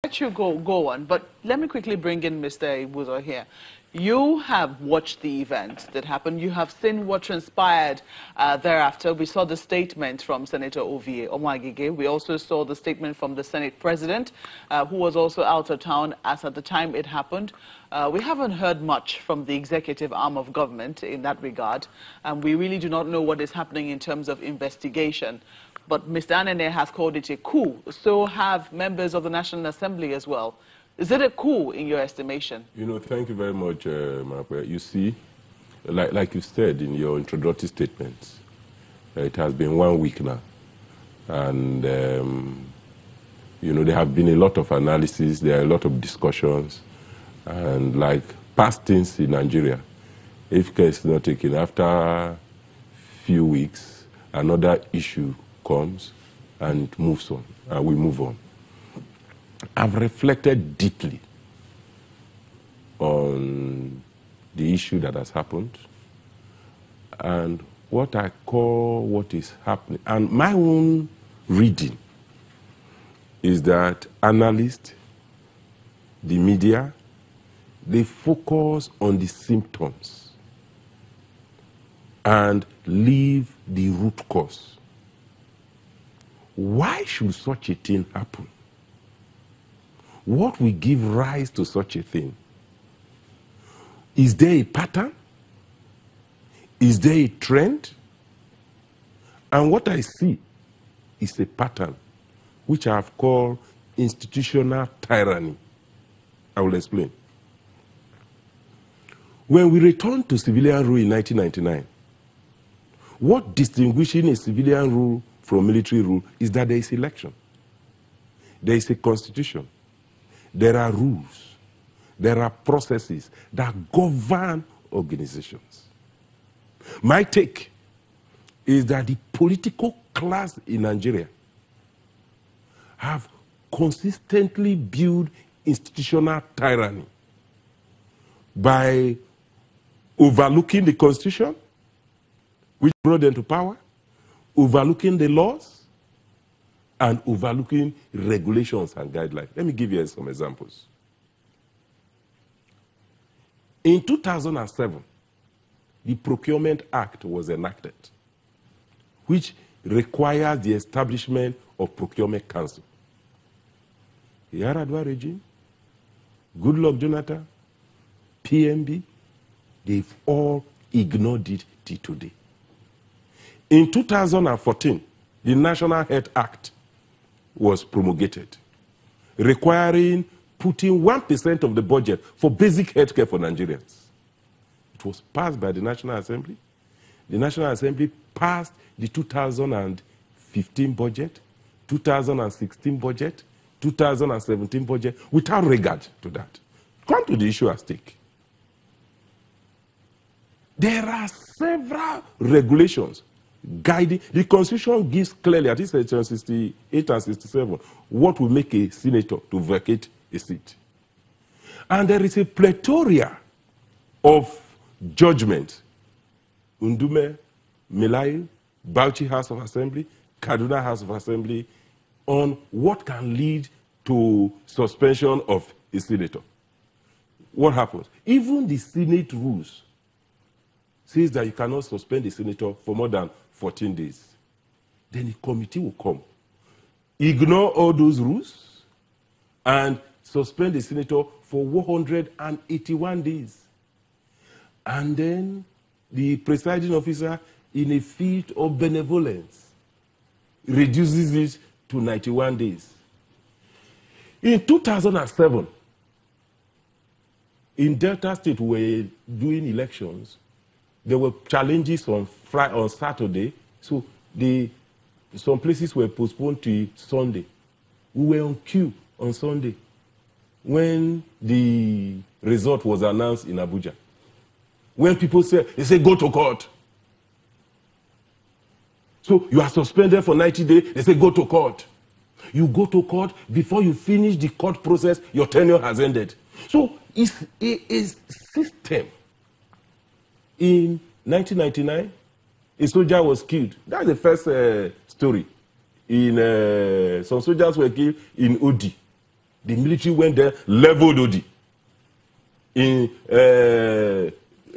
Let you go on, but let me quickly bring in Mr. Igbuzor here. You have watched the event that happened. You have seen what transpired thereafter. We saw the statement from Senator Ovie Omagige. We also saw the statement from the Senate President, who was also out of town as at the time it happened. We haven't heard much from the executive arm of government in that regard, and we really do not know what is happening in terms of investigation. But Mr. Anene has called it a coup. So have members of the National Assembly as well. Is it a coup in your estimation? You know, thank you very much, Margaret. You see, like you said in your introductory statements, it has been 1 week now. And, you know, there have been a lot of analysis, there are a lot of discussions. And like past things in Nigeria, if care is not taken, after a few weeks, another issue comes and moves on, and we move on. I've reflected deeply on the issue that has happened and what I call what is happening. And my own reading is that analysts, the media, they focus on the symptoms and leave the root cause. Why should such a thing happen? What will give rise to such a thing? Is there a pattern? Is there a trend? And what I see is a pattern, which I have called institutional tyranny. I will explain. When we returned to civilian rule in 1999, what distinguishing a civilian rule from military rule is that there is election. There is a constitution. There are rules. There are processes that govern organizations. My take is that the political class in Nigeria have consistently built institutional tyranny by overlooking the constitution, which brought them to power, overlooking the laws, and overlooking regulations and guidelines. Let me give you some examples. In 2007, the Procurement Act was enacted, which requires the establishment of Procurement Council. The Yaradua regime, Goodluck Jonathan, PMB, they've all ignored it till today. In 2014, the National Health Act was promulgated, requiring putting 1% of the budget for basic health care for Nigerians. It was passed by the National Assembly. The National Assembly passed the 2015 budget, 2016 budget, 2017 budget, without regard to that. Come to the issue at stake. There are several regulations guiding. The Constitution gives clearly, at least section 68 and 67, what will make a senator to vacate a seat. And there is a plethora of judgment. Undume, Melayu, Bauchi House of Assembly, Kaduna House of Assembly, on what can lead to suspension of a senator. What happens? Even the Senate rules says that you cannot suspend a senator for more than 14 days. Then the committee will come, ignore all those rules, and suspend the senator for 181 days. And then the presiding officer, in a feat of benevolence, reduces it to 91 days. In 2007, in Delta State, we were doing elections. There were challenges on Saturday, so some places were postponed to Sunday. We were on queue on Sunday when the result was announced in Abuja. When people they say, go to court. So you are suspended for 90 days, they say, go to court. You go to court, before you finish the court process, your tenure has ended. So it's a system. In 1999, a soldier was killed. That's the first story. Some soldiers were killed in Odi. The military went there, leveled Odi. In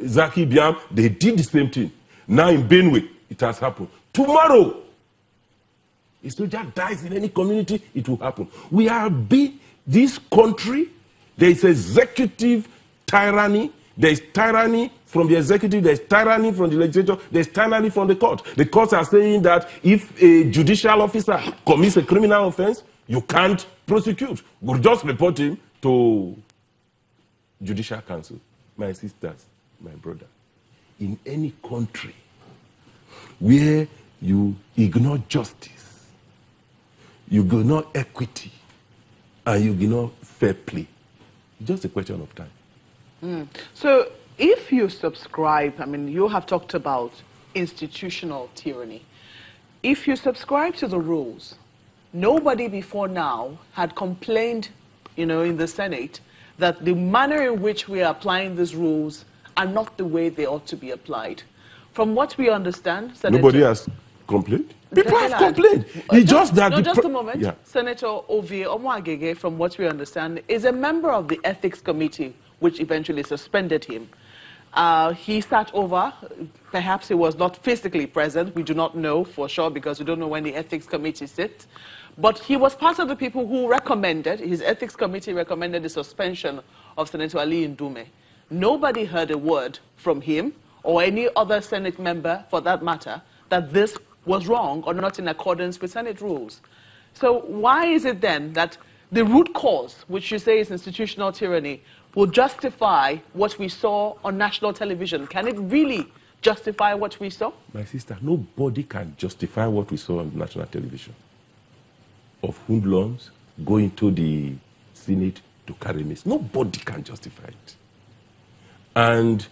Zaki Biam, they did the same thing. Now in Benue, it has happened. Tomorrow, a soldier dies in any community, it will happen. We are this country, there is executive tyranny, there is tyranny from the executive, there is tyranny from the legislature, there is tyranny from the court. The courts are saying that if a judicial officer commits a criminal offense, you can't prosecute. We'll just report him to Judicial Council. My sisters, my brother, in any country where you ignore justice, you ignore equity, and you ignore fair play, it's just a question of time. So if you subscribe, I mean, you have talked about institutional tyranny. If you subscribe to the rules, nobody before now had complained, in the Senate that the manner in which we are applying these rules are not the way they ought to be applied. From what we understand, Senator... Nobody has complained? People have complained. It's just that... No, just a moment. Yeah. Senator Ovie Omoagege, from what we understand, is a member of the Ethics Committee, which eventually suspended him. He sat over, perhaps he was not physically present, we do not know for sure because we don't know when the Ethics Committee sits, but he was part of the people who recommended, his Ethics Committee recommended the suspension of Senator Ali Ndume. Nobody heard a word from him or any other Senate member, for that matter, that this was wrong or not in accordance with Senate rules. So why is it then that the root cause, which you say is institutional tyranny, will justify what we saw on national television? Can it really justify what we saw? My sister, nobody can justify what we saw on national television. Of hoodlums going to the Senate to carry Mace. Nobody can justify it. And,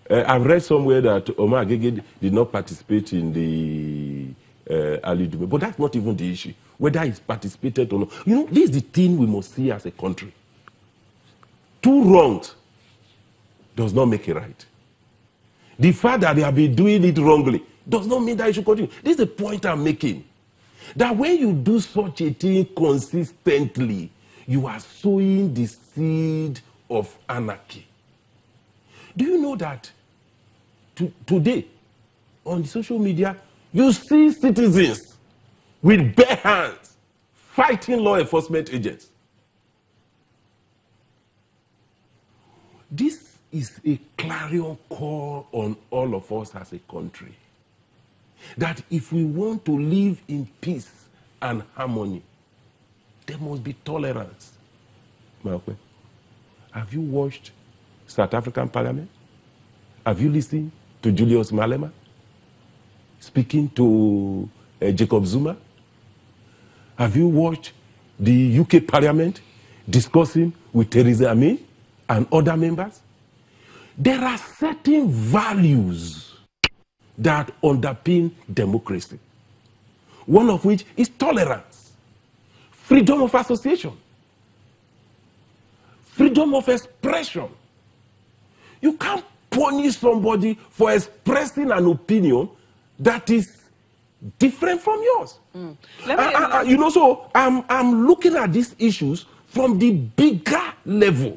I've read somewhere that Omar Agege did not participate in the Ali Dume, but that's not even the issue. Whether he's participated or not. This is the thing we must see as a country. Two wrongs does not make it right. The fact that they have been doing it wrongly does not mean that it should continue. This is the point I'm making. That when you do such a thing consistently, you are sowing the seed of anarchy. Do you know that today, on the social media, you see citizens with bare hands fighting law enforcement agents? This is a clarion call on all of us as a country. That if we want to live in peace and harmony, there must be tolerance. Malcolm, have you watched South African Parliament? Have you listened to Julius Malema speaking to Jacob Zuma? Have you watched the UK Parliament discussing with Theresa May and other members? There are certain values that underpin democracy. One of which is tolerance, freedom of association, freedom of expression. You can't punish somebody for expressing an opinion that is different from yours. So I'm looking at these issues from the bigger level.